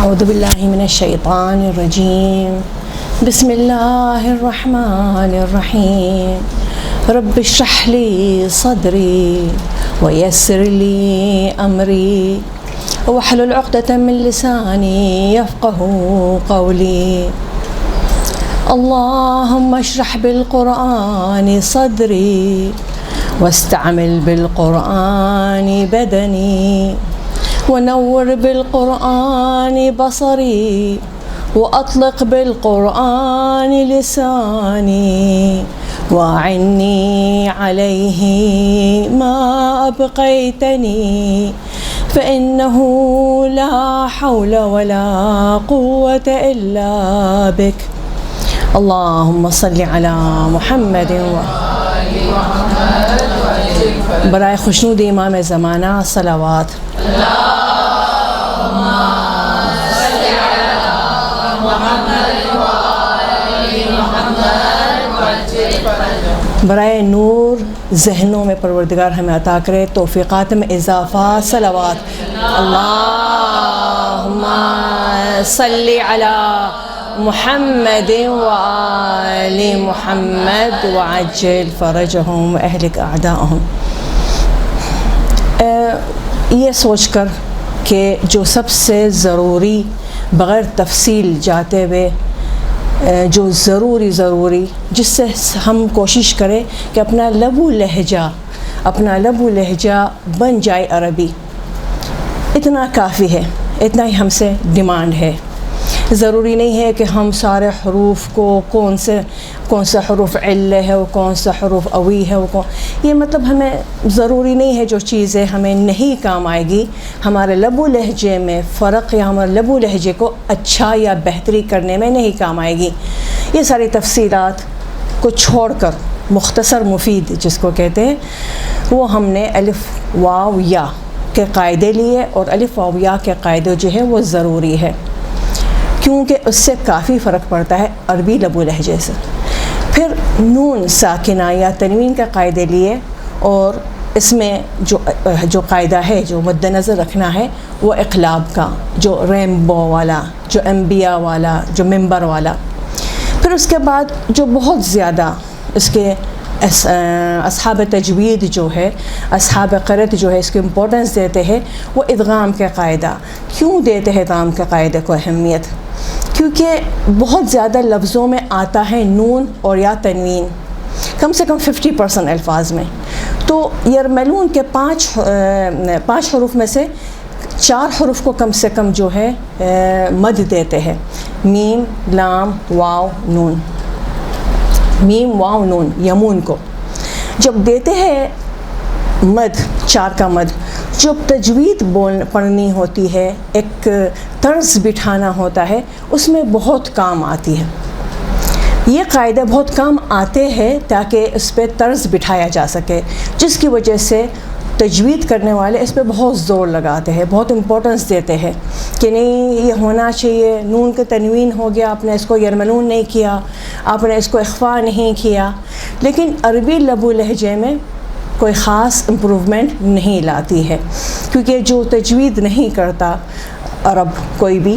اعوذ باللہ من الشیطان الرجیم بسم اللہ الرحمن الرحیم رب اشرح لی صدری ویسر لی امری واحلل عقدۃ من لسانی یفقہوا قولی اللہم اشرح بالقرآن صدری واستعمل بالقرآن بدنی ونور بالقرآن بصری وأطلق بالقرآن لسانی وأعني عليه ما أبقيتني فإنه لا حول ولا قوة إلا بك اللهم صل على محمد برائے خوشنود امام زمانہ صلوات برائے نور ذہنوں میں پروردگار ہمیں عطا کرے، توفیقات میں اضافہ صلوات اللہم صلی علی محمد وآل محمد وعجل فرجہم واہلک اعداءہم۔ یہ سوچ کر کہ جو سب سے ضروری بغیر تفصیل جاتے ہوئے جو ضروری جس سے ہم کوشش کریں کہ اپنا لب و لہجہ بن جائے عربی، اتنا کافی ہے، اتنا ہی ہم سے ڈیمانڈ ہے۔ ضروری نہیں ہے کہ ہم سارے حروف کو کون سا حروف علّہ ہے، وہ کون سا حروف اوی ہے، یہ مطلب ہمیں ضروری نہیں ہے۔ جو چیزیں ہمیں نہیں کام آئے گی، ہمارے لب و لہجے میں فرق یا ہمارے لب و لہجے کو اچھا یا بہتری کرنے میں نہیں کام آئے گی، یہ ساری تفصیلات کو چھوڑ کر مختصر مفید جس کو کہتے ہیں، وہ ہم نے الف واو یا کے قاعدے لیے، اور الف واو یا کے قاعدے جو ہے وہ ضروری ہے، کیونکہ اس سے کافی فرق پڑتا ہے عربی لب و لہجے سے۔ پھر نون ساکنہ یا تنوین کا قاعدے لیے، اور اس میں جو قاعدہ ہے جو مد نظر رکھنا ہے وہ اقلاب کا، جو ریمبو والا، جو انبیاء والا، جو ممبر والا۔ پھر اس کے بعد جو بہت زیادہ اس کے اصحاب تجوید جو ہے، اصحاب قرأت جو ہے اس کو امپورٹنس دیتے ہیں، وہ ادغام کے قاعدہ۔ کیوں دیتے ہیں ادغام کے قاعدے کو اہمیت؟ کیونکہ بہت زیادہ لفظوں میں آتا ہے نون اور یا تنوین، کم سے کم 50% الفاظ میں۔ تو یرملون کے پانچ حروف میں سے 4 حروف کو کم سے کم جو ہے مد دیتے ہیں، میم لام واو نون، میم واو نون یمون کو جب دیتے ہیں مد، 4 کا مد، جب تجوید پڑھنی ہوتی ہے، ایک طرز بٹھانا ہوتا ہے، اس میں بہت کام آتی ہے۔ یہ قاعدے بہت کام آتے ہیں تاکہ اس پہ طرز بٹھایا جا سکے، جس کی وجہ سے تجوید کرنے والے اس پہ بہت زور لگاتے ہیں، بہت امپورٹنس دیتے ہیں کہ نہیں یہ ہونا چاہیے۔ نون کے تنوین ہو گیا، آپ نے اس کو یرملون نہیں کیا، آپ نے اس کو اخفا نہیں کیا، لیکن عربی لب و لہجے میں کوئی خاص امپروومنٹ نہیں لاتی ہے، کیونکہ جو تجوید نہیں کرتا عرب کوئی بھی،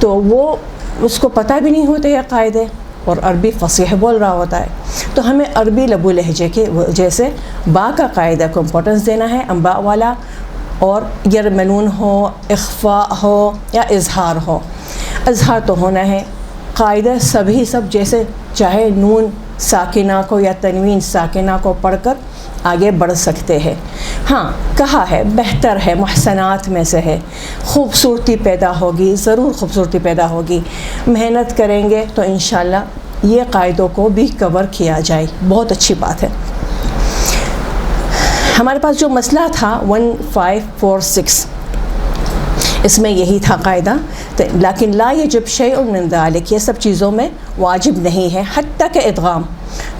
تو وہ اس کو پتہ بھی نہیں ہوتے یہ قاعدے، اور عربی فصیح بول رہا ہوتا ہے۔ تو ہمیں عربی لب و لہجے کے وجہ سے با کا قاعدہ کو امپورٹنس دینا ہے، انباء والا، اور یرملون ہو، اخفاء ہو یا اظہار ہو۔ اظہار تو ہونا ہے، قاعدہ سب جیسے چاہے نون ساکنہ کو یا تنوین ساکنہ کو پڑھ کر آگے بڑھ سکتے ہیں۔ ہاں کہا ہے بہتر ہے، محسنات میں سے ہے، خوبصورتی پیدا ہوگی، ضرور خوبصورتی پیدا ہوگی، محنت کریں گے تو انشاءاللہ یہ قاعدوں کو بھی کور کیا جائے، بہت اچھی بات ہے۔ ہمارے پاس جو مسئلہ تھا 1546، اس میں یہی تھا قاعدہ، لیکن لا یجب شیء من ذلک، یہ سب چیزوں میں واجب نہیں ہے، حتیٰ کہ ادغام،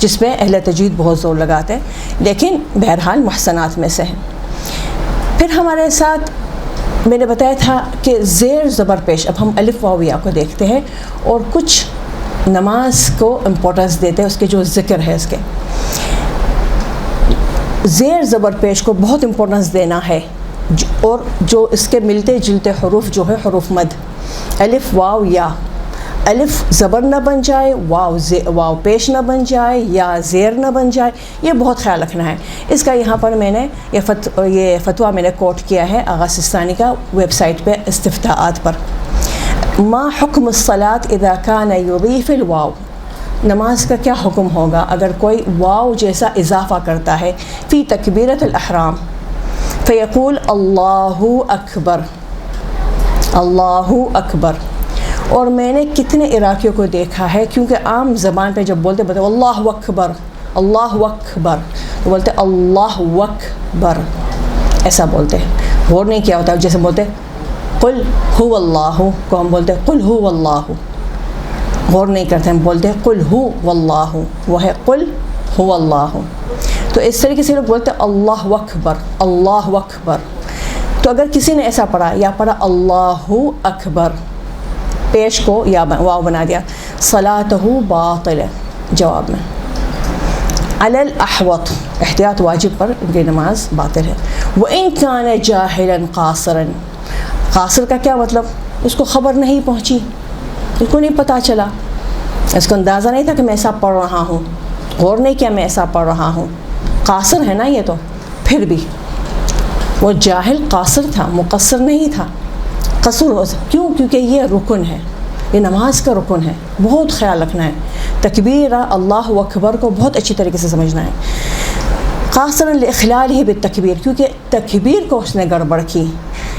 جس پہ اہل تجوید بہت زور لگاتے ہیں، لیکن بہرحال محسنات میں سے ہے۔ پھر ہمارے ساتھ میں نے بتایا تھا کہ زیر زبر پیش، اب ہم الف واو یا کو دیکھتے ہیں، اور کچھ نماز کو امپورٹنس دیتے ہیں، اس کے جو ذکر ہے اس کے زیر زبر پیش کو بہت امپورٹنس دینا ہے، اور جو اس کے ملتے جلتے حروف جو ہے حروف مد، الف واو یا، الف زبر نہ بن جائے، واو پیش نہ بن جائے، یا زیر نہ بن جائے، یہ بہت خیال رکھنا ہے اس کا۔ یہاں پر میں نے یہ فتویٰ میں نے کوٹ کیا ہے آغا سستانی کا ویب سائٹ پہ استفتاءات پر۔ ما حکم الصلاۃ اذا کان یضیف الواو، نماز کا کیا حکم ہوگا اگر کوئی واو جیسا اضافہ کرتا ہے فی تکبیرۃ الاحرام، فیقول اللہ اکبر، اللہ اکبر۔ اور میں نے کتنے عراقیوں کو دیکھا ہے، کیونکہ عام زبان پہ جب بولتے اللہ اکبر، اللہ اکبر، تو بولتے اللہ اکبر، ایسا بولتے ہیں، غور نہیں کیا ہوتا۔ جیسے بولتے قل هو اللہ کو ہم بولتے قل هو اللہ، غور نہیں کرتے، ہم بولتے ہیں قل هو واللہ، وہ ہے قل هو اللہ۔ تو اس طریقے سے لوگ بولتے اللہ اکبر، اللہ اکبر۔ تو اگر کسی نے ایسا پڑھا یا پڑھا اللہ اکبر، پیش کو یا واو بنا دیا، صلاتہ باطل، جواب میں علی الاحوط، احتیاط واجب پر ان کی نماز باطل ہے۔ وَإِن كَانَ جَاهِلًا قَاصِرًا، قاصر کا کیا مطلب؟ اس کو خبر نہیں پہنچی، اس کو نہیں پتہ چلا، اس کو اندازہ نہیں تھا کہ میں ایسا پڑھ رہا ہوں، غور نہیں کیا میں ایسا پڑھ رہا ہوں، قاصر ہے نا یہ، تو پھر بھی وہ جاہل قاصر تھا، مقصر نہیں تھا، قصور ہو سکتا۔ کیوں؟ کیونکہ یہ رکن ہے، یہ نماز کا رکن ہے، بہت خیال رکھنا ہے۔ تکبیر اللہ اکبر کو بہت اچھی طریقے سے سمجھنا ہے۔ قاصراً لاخلالہ بالتکبیر، کیونکہ تکبیر کو اس نے گڑبڑ کی،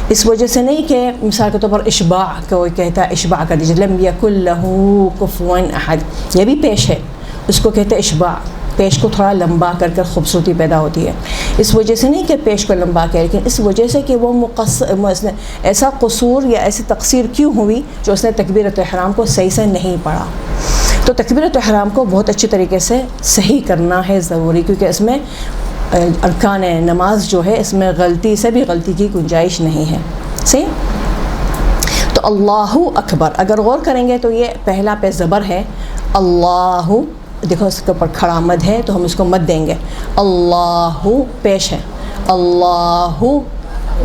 اس وجہ سے نہیں کہ مثال کے طور پر اشباع، کوئی کہتا ہے اشباع کر دیجیے، لم یکن لہ کفوا احد، یہ بھی پیش ہے، اس کو کہتے ہیں اشباع، پیش کو تھوڑا لمبا کر کر خوبصورتی پیدا ہوتی ہے۔ اس وجہ سے نہیں کہ پیش کو لمبا کیا، لیکن اس وجہ سے کہ وہ ایسا قصور یا ایسی تقصیر کیوں ہوئی جو اس نے تکبیرۃ احرام کو صحیح سے نہیں پڑھا۔ تو تکبیرۃ احرام کو بہت اچھی طریقے سے صحیح کرنا ہے ضروری، کیونکہ اس میں ارکان نماز جو ہے اس میں غلطی سے بھی غلطی کی گنجائش نہیں ہے۔ صحیح؟ تو اللہ اکبر اگر غور کریں گے تو یہ پہلا پہ زبر ہے، اللہ، دیکھو اس کے اوپر کھڑا مد ہے تو ہم اس کو مد دیں گے، اللہ پیش ہے، اللہ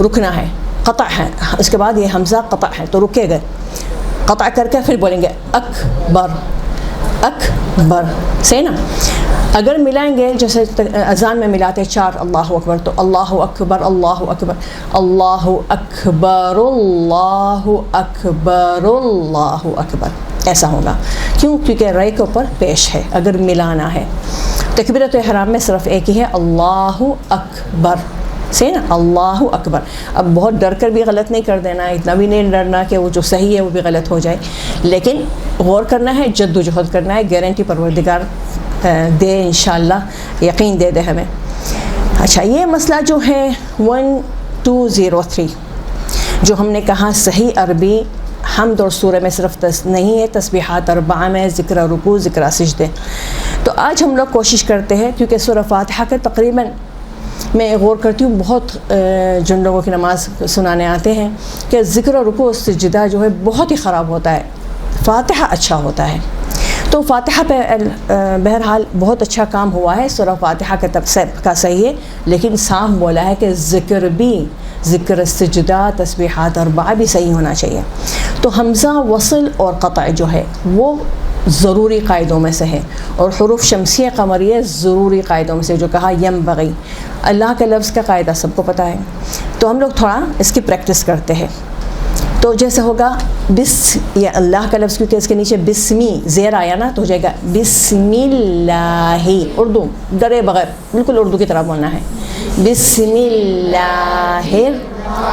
رکنا ہے، قطع ہے، اس کے بعد یہ حمزہ قطع ہے تو رکے گئے، قطع کر کے پھر بولیں گے اکبر، اکبر، صحیح نا؟ اگر ملائیں گے جیسے اذان میں ملاتے ہیں 4 اللہ اکبر، تو اللہ اکبر، اللہ اکبر، اللہ اکبر، اللہ اکبر، اللہ اکبر، ایسا ہوگا۔ کیوں؟ کیونکہ رے کے اوپر پیش ہے اگر ملانا ہے۔ تکبیرۃ احرام میں صرف ایک ہی ہے، اللہ اکبر، صحیح نا؟ اللہ اکبر۔ اب بہت ڈر کر بھی غلط نہیں کر دینا، اتنا بھی نہیں ڈرنا کہ وہ جو صحیح ہے وہ بھی غلط ہو جائے، لیکن غور کرنا ہے، جد و جہد کرنا ہے، گارنٹی پروردگار دے انشاءاللہ، یقین دے دے ہمیں۔ اچھا، یہ مسئلہ جو ہے 1203 جو ہم نے کہا صحیح عربی حمد اور سورہ میں صرف نہیں ہے، تسبیحات 4 میں ذکر رکوع، ذکر سجدے۔ تو آج ہم لوگ کوشش کرتے ہیں، کیونکہ سورہ فاتحہ کے تقریباً میں غور کرتی ہوں، بہت جن لوگوں کی نماز سنانے آتے ہیں کہ ذکر و رکوع سجدہ جو ہے بہت ہی خراب ہوتا ہے، فاتحہ اچھا ہوتا ہے۔ تو فاتحہ پہ بہرحال بہت اچھا کام ہوا ہے، سورہ فاتحہ کا صحیح ہے، لیکن صاف بولا ہے کہ ذکر بھی، ذکر سجدہ، تسبیحات 4 بھی صحیح ہونا چاہیے۔ تو حمزہ وصل اور قطع جو ہے وہ ضروری قاعدوں میں سے ہے، اور حروف شمسیہ قمریہ ضروری قاعدوں میں سے، جو کہا ینبغی، اللہ کے لفظ کا قاعدہ سب کو پتہ ہے، تو ہم لوگ تھوڑا اس کی پریکٹس کرتے ہیں۔ تو جیسے ہوگا یہ اللہ کا لفظ، کیونکہ اس کے نیچے بسمی زیر آیا نا، تو ہو جائے گا بسم اللہ، اردو ڈرے بغیر بالکل اردو کی طرح بولنا ہے، بسم اللہ،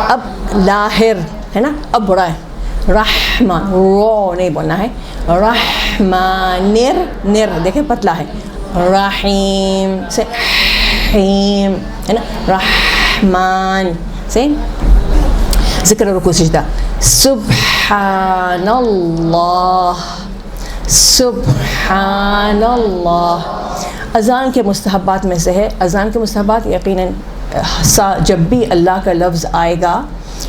اب لاہر ہے نا، اب بڑا ہے، رحمان، رو نہیں بولنا ہے، رحمان، نر دیکھیں پتلا ہے، رحیم سے حیم ہے نا، رحمان سے ذکر رکوع سجدہ، سبحان اللہ، سبحان اللہ۔ اذان کے مستحبات میں سے ہے، اذان کے مستحبات یقیناً جب بھی اللہ کا لفظ آئے گا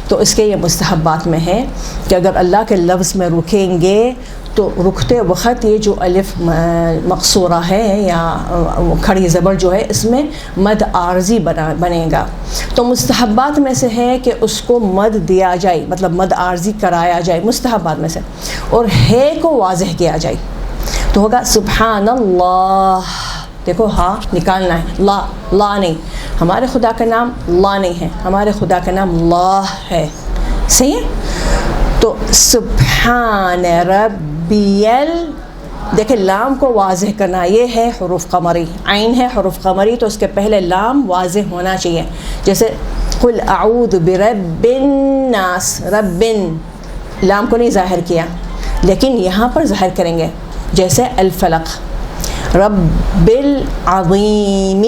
تو اس کے یہ مستحبات میں ہے کہ اگر اللہ کے لفظ میں رکیں گے تو رکتے وقت یہ جو الف مقصورہ ہے یا کھڑی زبر جو ہے اس میں مد عارضی بنے گا. تو مستحبات میں سے ہے کہ اس کو مد دیا جائے, مطلب مد عارضی کرایا جائے مستحبات میں سے, اور ہے کو واضح کیا جائے. تو ہوگا سبحان اللہ, دیکھو ہاں نکالنا ہے, لا نہیں, ہمارے خدا کا نام لا نہیں ہے, ہمارے خدا کا نام اللہ ہے. صحیح ہے. تو سبحان ربی دیکھیں لام کو واضح کرنا, یہ ہے حروف قمری, عین ہے حروف قمری, تو اس کے پہلے لام واضح ہونا چاہیے. جیسے قل اعوذ برب الناس, رب, لام کو نہیں ظاہر کیا, لیکن یہاں پر ظاہر کریں گے. جیسے الفلق, رب العظیم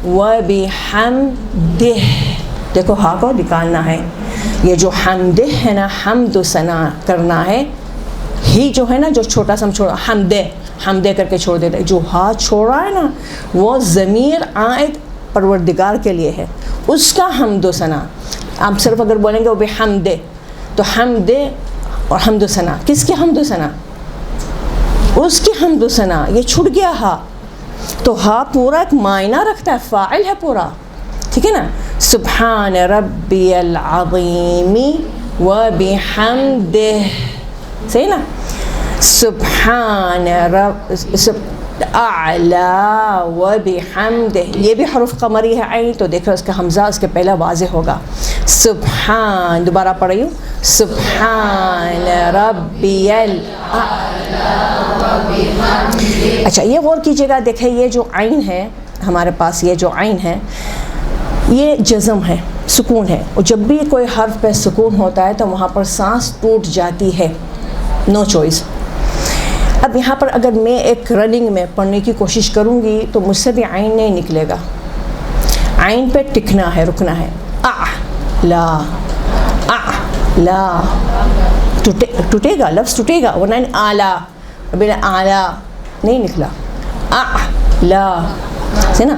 وبحمدہ, دیکھو ہاں کو نکالنا ہے. یہ جو حمدہ ہے نا, حمد و ثنا کرنا ہے, ہی جو ہے نا جو چھوٹا سا چھوڑا حمدے کر کے چھوڑ دیتا ہے, جو ہاتھ چھوڑا ہے نا وہ ضمیر عائد پروردگار کے لیے ہے, اس کا حمد و ثنا. آپ صرف اگر بولیں گے وہ بحمدہ, تو حمد اور حمد و ثنا, کس کی حمد و ثنا؟ اس کی حمد و ثنا. یہ چھٹ گیا ہا, تو ہا پورا ایک معنی رکھتا ہے, فاعل ہے پورا, ٹھیک ہے نا. سبحان ربی العظیم وبحمدہ, صحیح نا. سبحان رب اعلیٰ وبحمدہ, یہ بھی حروف قمری ہے عین, تو دیکھو اس کا حمزہ اس کے پہلا واضح ہوگا. سبحان, دوبارہ پڑھیے, سبحان ربی اچھا یہ غور کیجیے گا. دیکھیں یہ جو عین ہے ہمارے پاس, یہ جو عین ہے یہ جزم ہے, سکون ہے, اور جب بھی کوئی حرف پہ سکون ہوتا ہے تو وہاں پر سانس ٹوٹ جاتی ہے, نو چوائس. اب یہاں پر اگر میں ایک رننگ میں پڑھنے کی کوشش کروں گی تو مجھ سے بھی عین نہیں نکلے گا, عین پہ ٹکنا ہے, رکنا ہے. لا ٹوٹے گا, لفظ ٹوٹے گا, ورنہ اعلیٰ, بلا اعلیٰ نہیں نکلا. لا, ہے نا.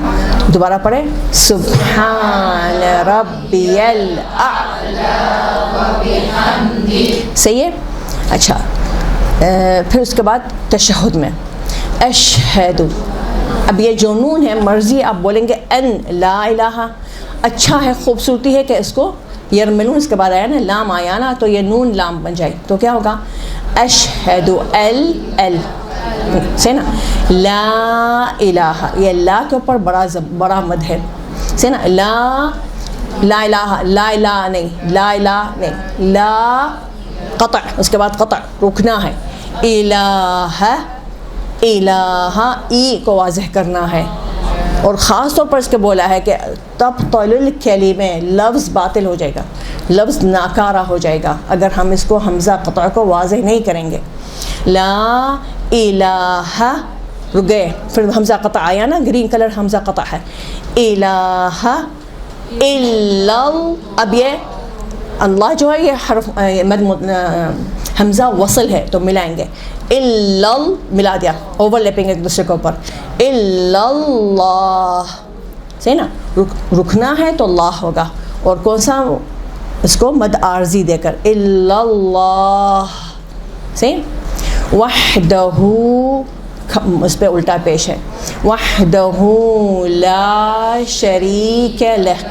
دوبارہ پڑھیں, سبحان ربی الاعلی وبحمدہ, صحیح ہے. اچھا پھر اس کے بعد تشہد میں اشہد, اب یہ جو نون ہے مرضی آپ بولیں گے ان لا الہ, اچھا ہے, خوبصورتی ہے کہ اس کو یرملون اس کے بعد آیا نا, لام آیا نا, تو یہ نون لام بن جائے, تو کیا ہوگا اشہد ال سے نا. لا الہ, یہ لا کے اوپر بڑا مد ہے, سے نا. لا الہ, لا الہ نہیں, لا الہ نہیں, لا قطع, اس کے بعد قطع رکنا ہے. الہ, ای کو واضح کرنا ہے, اور خاص طور پر اس کے بولا ہے کہ تبطل الکلمہ, لفظ باطل ہو جائے گا, لفظ ناکارہ ہو جائے گا اگر ہم اس کو حمزہ قطع کو واضح نہیں کریں گے. لا الہ, رک گئے, پھر حمزہ قطع آیا نا, گرین کلر حمزہ قطع ہے. الہ الا, اب یہ اللہ جو ہے یہ حرف حمزہ وصل ہے تو ملائیں گے. الا ملا دیا, اوور لیپنگ ایک دوسرے کے اوپر. الا اللہ, صحیح نا. رکنا ہے تو اللہ ہوگا, اور کون سا اس کو مد عارضی دے کر الا اللہ, صحیح. وحدہ, اس پہ الٹا پیش ہے. وحدہ لا شریک لہ,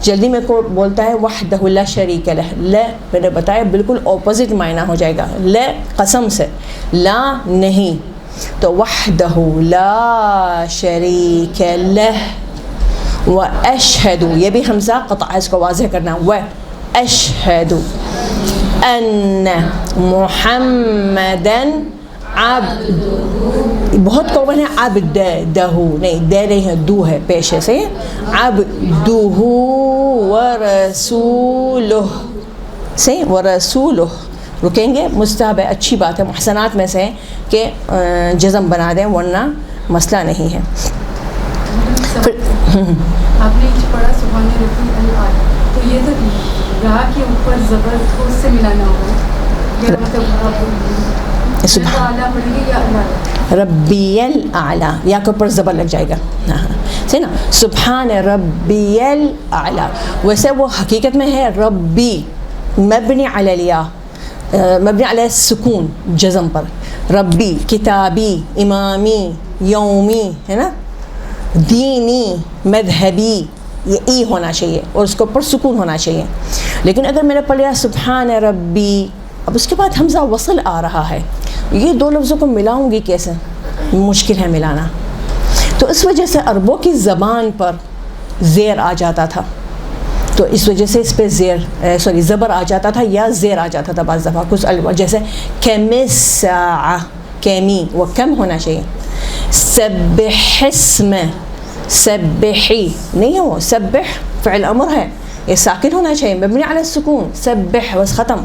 جلدی میں کو بولتا ہے وحدہ لا شریک لہ, لا میں نے بتایا بالکل اپوزٹ معنی ہو جائے گا, لا قسم سے, لا نہیں, تو وحدہ لا شریک لہ. واشہد, یہ بھی حمزہ قطع ہے, اس کو واضح کرنا. واشہد ان محمدن عبد, بہت کامن ہے عبد, دہو نہیں, دے نہیں ہے, دو ہے پیش ہے, صحیح. عبدہ ورسولہ, صحیح. ورسولہ رکیں گے, مستحب ہے, اچھی بات ہے, محسنات میں سے ہے کہ جزم بنا دیں, ورنہ مسئلہ نہیں ہے. آپ نے پڑھا سبحان ربی الاعلی, تو یہ تو را کے اوپر زبر کو اس سے ملانا ہوگا, یا مطلب اعلیٰ پڑھیں گے یا اعلیٰ, ربی الاعلیٰ, یا کے اوپر زبر لگ جائے گا, صحیح نا. سبحان ربی الاعلیٰ, ویسے وہ حقیقت میں ہے ربی مبنی علی الیاء, مبنی علی السکون جزم پر. ربی, کتابی, امامی, یومی, ہے نا, دینی, مذہبی, یہ ای ہونا چاہیے اور اس کے اوپر سکون ہونا چاہیے. لیکن اگر میں نے پڑھ لیا سبحان ربی, اب اس کے بعد حمزہ وصل آ رہا ہے, یہ دو لفظوں کو ملاؤں گی کیسے؟ مشکل ہے ملانا. تو اس وجہ سے عربوں کی زبان پر زیر آ جاتا تھا, تو اس وجہ سے اس پہ زبر آ جاتا تھا یا زیر آ جاتا تھا بعض دفعہ. کچھ جیسے کمساع, کیمی وہ کم ہونا چاہیے. سبح اسم, سبحی نہیں ہے, وہ سبح فعل امر ہے, یہ ساکن ہونا چاہیے مبنی علی السکون. سبح بس ختم.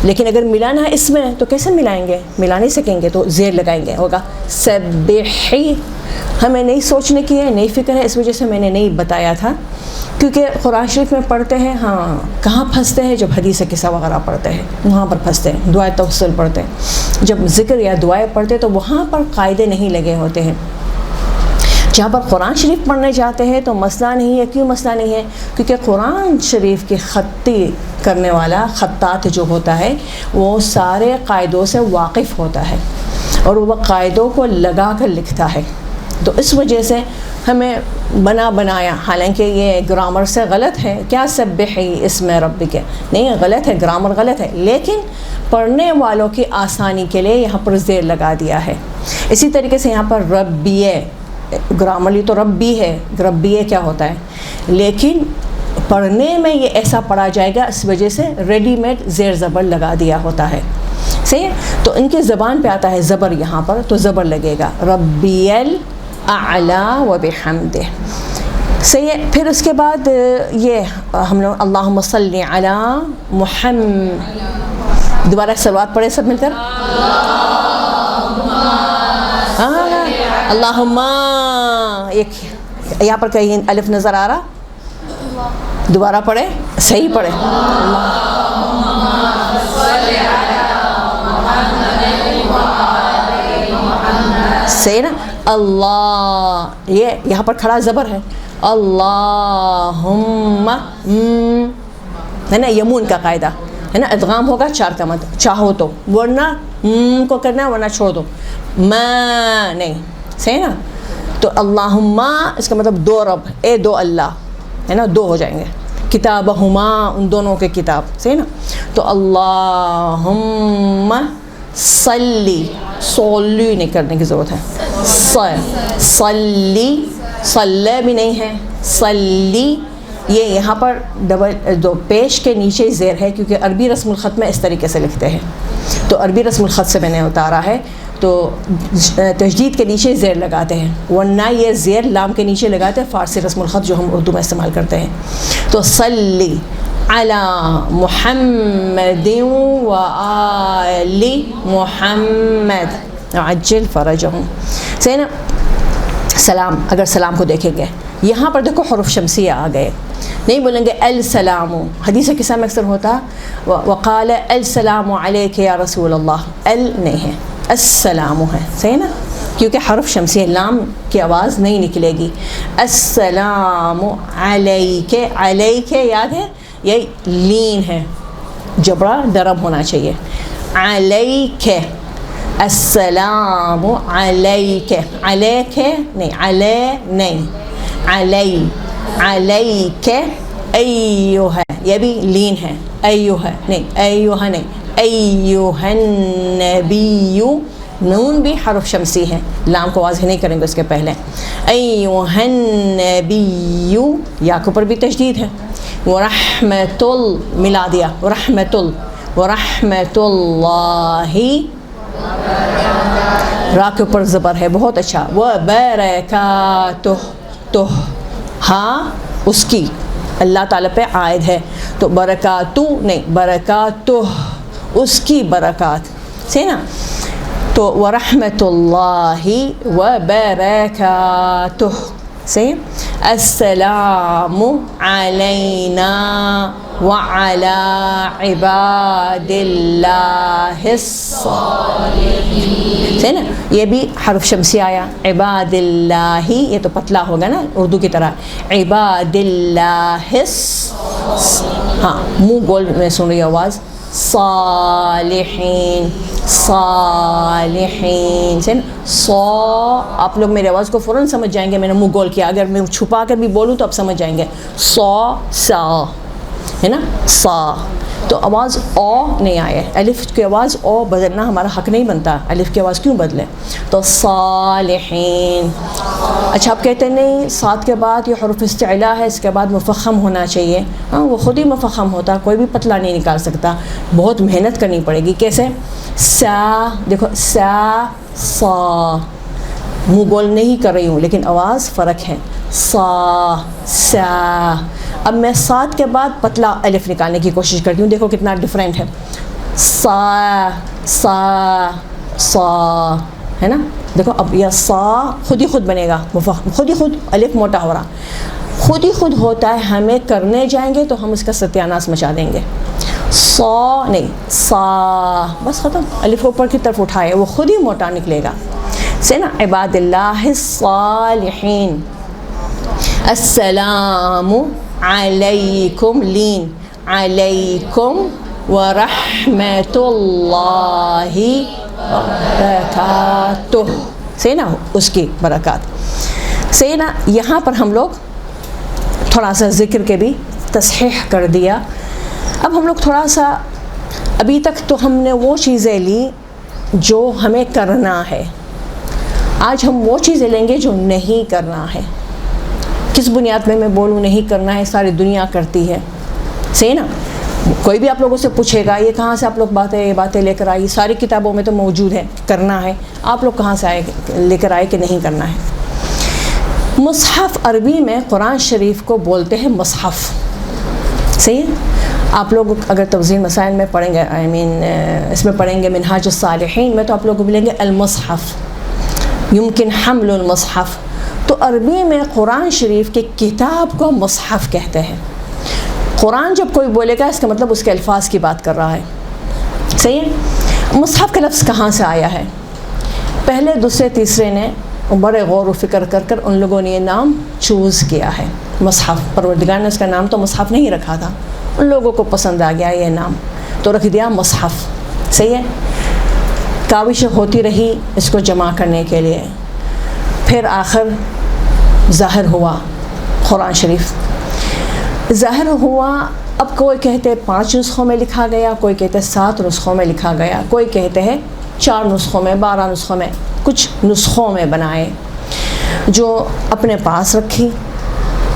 لیکن اگر ملانا ہے اس میں تو کیسے ملائیں گے؟ ملا نہیں سکیں گے, تو زیر لگائیں گے, ہوگا سبحی. ہمیں نئی سوچنے کی ہے, نئی فکر ہے, اس وجہ سے میں نے نہیں بتایا تھا. کیونکہ قرآن شریف میں پڑھتے ہیں, ہاں کہاں پھنستے ہیں؟ جب حدیث قصہ وغیرہ پڑھتے ہیں وہاں پر پھنستے ہیں. دعائے توسل پڑھتے ہیں, جب ذکر یا دعائیں پڑھتے تو وہاں پر قاعدے نہیں لگے ہوتے ہیں. جہاں پر قرآن شریف پڑھنے جاتے ہیں تو مسئلہ نہیں ہے. کیوں مسئلہ نہیں ہے؟ کیونکہ قرآن شریف کی خطی کرنے والا خطاط جو ہوتا ہے وہ سارے قاعدوں سے واقف ہوتا ہے اور وہ قاعدوں کو لگا کر لکھتا ہے. تو اس وجہ سے ہمیں بنایا, حالانکہ یہ گرامر سے غلط ہے. کیا سبحی اسم ربک, نہیں غلط ہے, گرامر غلط ہے, لیکن پڑھنے والوں کی آسانی کے لیے یہاں پر زیر لگا دیا ہے. اسی طریقے سے یہاں پر ربیہ, گرامرلی تو ربی ہے, ربیہ کیا ہوتا ہے, لیکن پڑھنے میں یہ ایسا پڑھا جائے گا, اس وجہ سے ریڈی میڈ زیر زبر لگا دیا ہوتا ہے. صحیح ہے؟ تو ان کے زبان پہ آتا ہے زبر, یہاں پر تو زبر لگے گا ربی الاعلیٰ و بحمدہ. صحیح ہے. پھر اس کے بعد یہ ہم لوگ اللہم صلی علی محمد, دوبارہ صلوات پڑھے سب مل کر. اللہم, یہاں پر کہیں الف نظر آ رہا, دوبارہ پڑھے, صحیح پڑھے. صحیح نا. اللہ, یہ یہاں پر کھڑا زبر ہے. اللہم, ہے نا, یمون کا قاعدہ ہے نا, ادغام ہوگا چار کا مد چاہو تو, ورنہ کو کرنا ہے, ورنہ چھوڑ دو, ما نہیں. صحیح نا. تو اللہم اس کا مطلب دو رب, اے دو اللہ, ہے نا, دو ہو جائیں گے. کتابہما, ان دونوں کے کتاب. صحیح نا. تو اللہم صلی, صلی نہیں کرنے کی ضرورت ہے, صلی, صلی بھی نہیں ہے, صلی. یہ یہاں پر ڈبل دو پیش کے نیچے زیر ہے, کیونکہ عربی رسم الخط میں اس طریقے سے لکھتے ہیں. تو عربی رسم الخط سے میں نے اتارا ہے, تو تشدید کے نیچے زیر لگاتے ہیں, ورنہ یہ زیر لام کے نیچے لگاتے ہیں فارسی رسم الخط جو ہم اردو میں استعمال کرتے ہیں. تو صلی علی محمد و آل محمد عجل فرجہم. صحیح نا. سلام, اگر سلام کو دیکھیں گے یہاں پر دیکھو حروف شمسیہ آ گئے, نہیں بولیں گے السلام. حدیث قصہ میں اکثر ہوتا وقال السلام علیک یا رسول اللہ, ال نہیں ہے, السلام ہے. صحیح نا, کیونکہ حرف شمسیہ, لام کی آواز نہیں نکلے گی. السلام علیک, علیک یاد ہے یہ لین ہے, جبڑا درم ہونا چاہیے. علیک, السلام علیک, علیک نہیں, علی نہیں, علی, علیک ایوہ, یہ بھی لین ہے, ایوہ نہیں, ایوہ نہیں, ایوہ النبی, نون بھی حرف شمسی ہے, لام کو واضح نہیں کریں گے اس کے پہلے. ایوہ النبی, یا کے اوپر بھی تشدید ہے. ورحمت ملا دیا, ورحمت ورحمت اللہ, را کے اوپر زبر ہے, بہت اچھا. وبرکاتہ, تو ہاں اس کی اللہ تعالیٰ پہ عائد ہے, تو برکاتہ نہیں, برکاتہ اس کی برکات. صحیح نا. تو ورحمت اللہ وبرکاتہ. صحیح. السلام علینا وعلی عباد اللہ الصالحین. صحیح نا. یہ بھی حرف شمسی آیا, عباد اللہ, یہ تو پتلا ہوگا نا اردو کی طرح, عباد اللہ, ہاں منہ گول میں سن رہی آواز, صالحین صالحین سے سو. آپ لوگ میری آواز کو فوراً سمجھ جائیں گے, میں نے منہ گول کیا, اگر میں چھپا کر بھی بولوں تو آپ سمجھ جائیں گے. سو سا ہے نا, سا. تو آواز او نہیں آئے, الف کی آواز او بدلنا ہمارا حق نہیں بنتا, الف کی آواز کیوں بدلے؟ تو صالحین. اچھا آپ کہتے ہیں نہیں سات کے بعد یہ حروف استعلا ہے, اس کے بعد مفخم ہونا چاہیے. ہاں وہ خود ہی مفخم ہوتا, کوئی بھی پتلا نہیں نکال سکتا, بہت محنت کرنی پڑے گی. کیسے؟ سا, دیکھو سا سا, منہ گول نہیں کر رہی ہوں لیکن آواز فرق ہے. سا سا. اب میں سات کے بعد پتلا الف نکالنے کی کوشش کرتی ہوں, دیکھو کتنا ڈفرینٹ ہے. سا سا سا ہے نا, دیکھو اب یہ سا خود ہی خود بنے گا, خود ہی خود الف موٹا ہو رہا, خود ہی خود ہوتا ہے. ہمیں کرنے جائیں گے تو ہم اس کا ستیاناس مچا دیں گے. سا نہیں سا, بس ختم. الف اوپر کی طرف اٹھائے وہ خود ہی موٹا نکلے گا. سے نا عباد اللہ الصالحین. السلام علیکم لین علیکم ورحمۃ اللہ وبرکاتہ. سے نا اس کی برکات. سے نا یہاں پر ہم لوگ تھوڑا سا ذکر کے بھی تصحیح کر دیا. اب ہم لوگ تھوڑا سا, ابھی تک تو ہم نے وہ چیزیں لی جو ہمیں کرنا ہے, آج ہم وہ چیزیں لیں گے جو نہیں کرنا ہے. کس بنیاد میں میں بولوں نہیں کرنا ہے؟ ساری دنیا کرتی ہے. صحیح نا, کوئی بھی آپ لوگوں سے پوچھے گا یہ کہاں سے آپ لوگ باتیں لے کر آئی, ساری کتابوں میں تو موجود ہے کرنا ہے, آپ لوگ کہاں سے لے کر آئے کہ نہیں کرنا ہے. مصحف عربی میں قرآن شریف کو بولتے ہیں مصحف. صحیح ہے, آپ لوگ اگر توضیح مسائل میں پڑھیں گے, اس میں پڑھیں گے منہاج الصالحین میں, تو آپ لوگ کو ملیں گے المصحف, یمکن حمل المصحف. تو عربی میں قرآن شریف کی کتاب کو مصحف کہتے ہیں. قرآن جب کوئی بولے گا اس کا مطلب اس کے الفاظ کی بات کر رہا ہے. صحیح ہے. مصحف کا لفظ کہاں سے آیا ہے؟ پہلے دوسرے تیسرے نے بڑے غور و فکر کر ان لوگوں نے یہ نام چوز کیا ہے مصحف. پروردگار نے اس کا نام تو مصحف نہیں رکھا تھا, ان لوگوں کو پسند آ گیا یہ نام تو رکھ دیا مصحف. صحیح ہے. کاوش ہوتی رہی اس کو جمع کرنے کے لیے, پھر آخر ظاہر ہوا قرآن شریف. ظاہر ہوا, اب کوئی کہتے 5 نسخوں میں لکھا گیا, کوئی کہتے 7 نسخوں میں لکھا گیا, کوئی کہتے ہیں 4 نسخوں میں, 12 نسخوں میں, کچھ نسخوں میں بنائے جو اپنے پاس رکھی.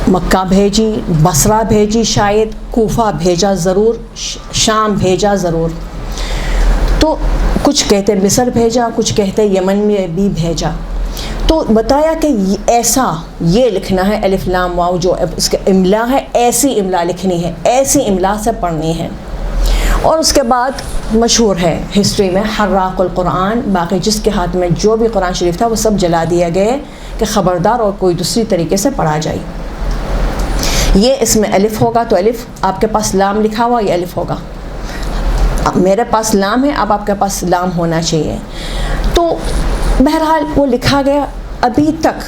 مکہ بھیجی, بصرہ بھیجی, شاید کوفہ بھیجا ضرور, شام بھیجا ضرور. تو کچھ کہتے مصر بھیجا, کچھ کہتے یمن میں بھی بھیجا. تو بتایا کہ ایسا یہ لکھنا ہے الف لام واو, جو اس کا املا ہے ایسی املا لکھنی ہے, ایسی املا سے پڑھنی ہے. اور اس کے بعد مشہور ہے ہسٹری میں حراق القرآن, باقی جس کے ہاتھ میں جو بھی قرآن شریف تھا وہ سب جلا دیا گئے کہ خبردار اور کوئی دوسری طریقے سے پڑھا جائے. یہ اس میں الف ہوگا تو الف, آپ کے پاس لام لکھا ہوا یہ الف ہوگا, میرے پاس لام ہے, اب آپ کے پاس لام ہونا چاہیے. تو بہرحال وہ لکھا گیا. ابھی تک